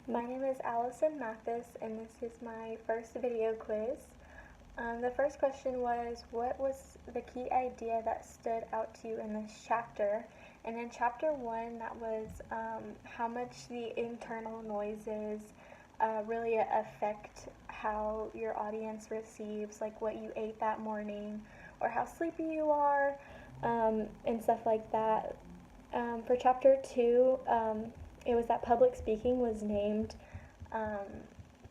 My name is Allison Mathis, and this is my first video quiz. The first question was, what was the key idea that stood out to you in this chapter? And in chapter 1, that was how much the internal noises really affect how your audience receives, like what you ate that morning, or how sleepy you are, and stuff like that. For chapter 2, it was that public speaking was named um,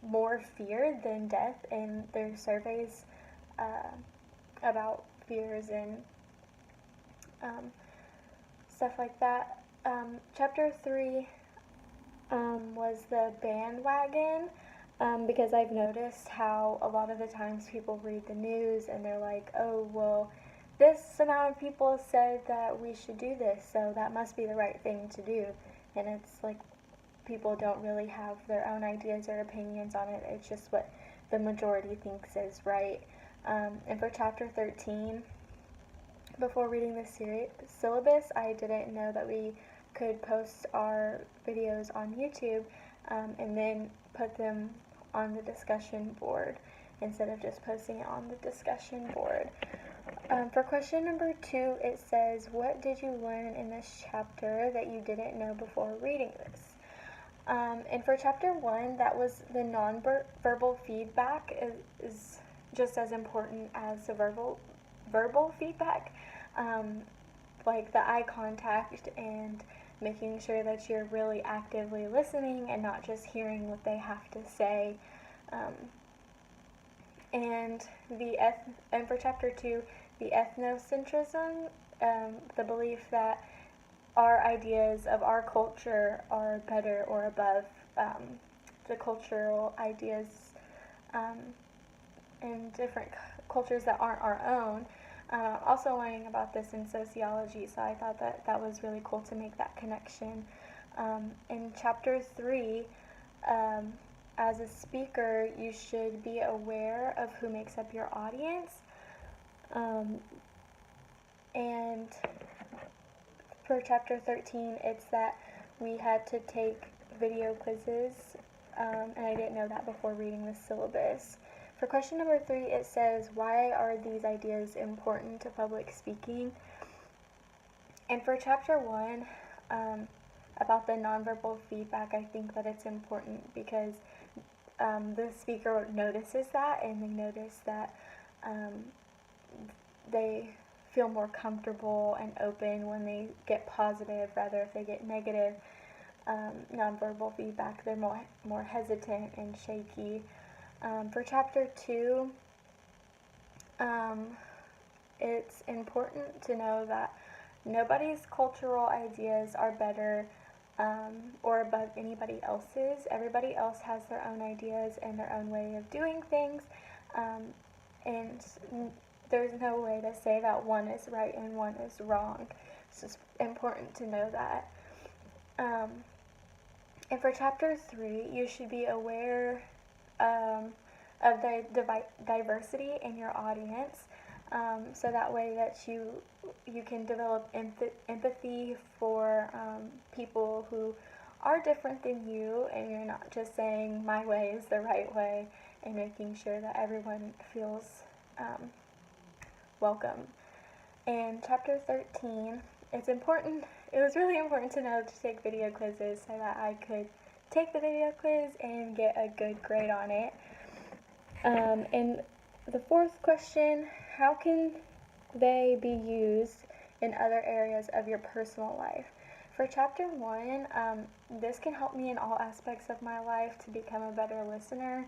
more fear than death in their surveys uh, about fears and um, stuff like that. Chapter 3 was the bandwagon, because I've noticed how a lot of the times people read the news and they're like, oh, well, this amount of people said that we should do this, so that must be the right thing to do. And it's like people don't really have their own ideas or opinions on it. It's just what the majority thinks is right. And for chapter 13, before reading the syllabus, I didn't know that we could post our videos on YouTube and then put them on the discussion board instead of just posting it on the discussion board. For question number 2, it says, what did you learn in this chapter that you didn't know before reading this? And for chapter 1, that was the non-verbal feedback is just as important as the verbal feedback, like the eye contact and making sure that you're really actively listening and not just hearing what they have to say. And for chapter 2, the ethnocentrism, the belief that our ideas of our culture are better or above the cultural ideas in different cultures that aren't our own. Also learning about this in sociology, so I thought that was really cool to make that connection. In chapter 3, as a speaker, you should be aware of who makes up your audience. And for chapter 13, it's that we had to take video quizzes, and I didn't know that before reading the syllabus. For question number 3, it says, why are these ideas important to public speaking? And for chapter 1, about the nonverbal feedback, I think that it's important because the speaker notices that, and they notice that they feel more comfortable and open when they get positive, rather if they get negative nonverbal feedback, they're more hesitant and shaky. For chapter 2, it's important to know that nobody's cultural ideas are better or above anybody else's. Everybody else has their own ideas and their own way of doing things, and there's no way to say that one is right and one is wrong. It's just important to know that. And for chapter 3, you should be aware of the diversity in your audience, so that way that you can develop empathy for people who are different than you, and you're not just saying my way is the right way, and making sure that everyone feels welcome. And chapter 13, it was really important to know to take video quizzes so that I could take the video quiz and get a good grade on it. And the fourth question, how can they be used in other areas of your personal life? For chapter 1, this can help me in all aspects of my life to become a better listener,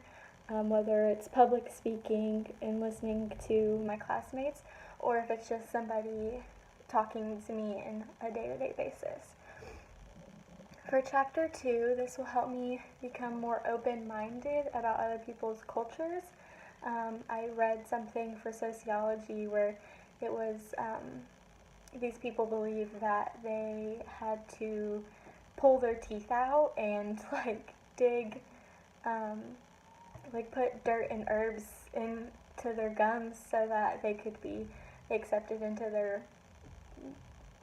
whether it's public speaking and listening to my classmates, or if it's just somebody talking to me in a day-to-day basis. For chapter 2, this will help me become more open-minded about other people's cultures. I read something for sociology where it was these people believe that they had to pull their teeth out and dig, put dirt and herbs into their gums so that they could be accepted into their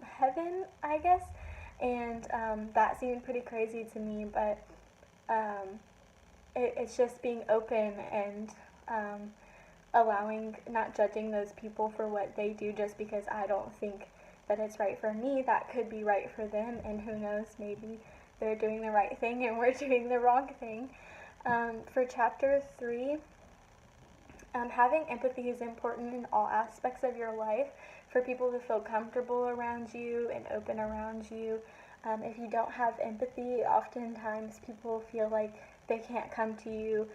heaven, I guess. And that seemed pretty crazy to me, but it's just being open and allowing, not judging those people for what they do just because I don't think that it's right for me. That could be right for them, and who knows, maybe they're doing the right thing and we're doing the wrong thing. For chapter 3, having empathy is important in all aspects of your life for people to feel comfortable around you and open around you. If you don't have empathy, oftentimes people feel like they can't come to you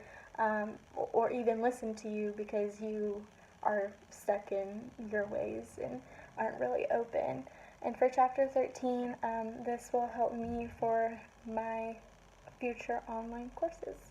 or even listen to you because you are stuck in your ways and aren't really open. And for chapter 13, this will help me for my future online courses.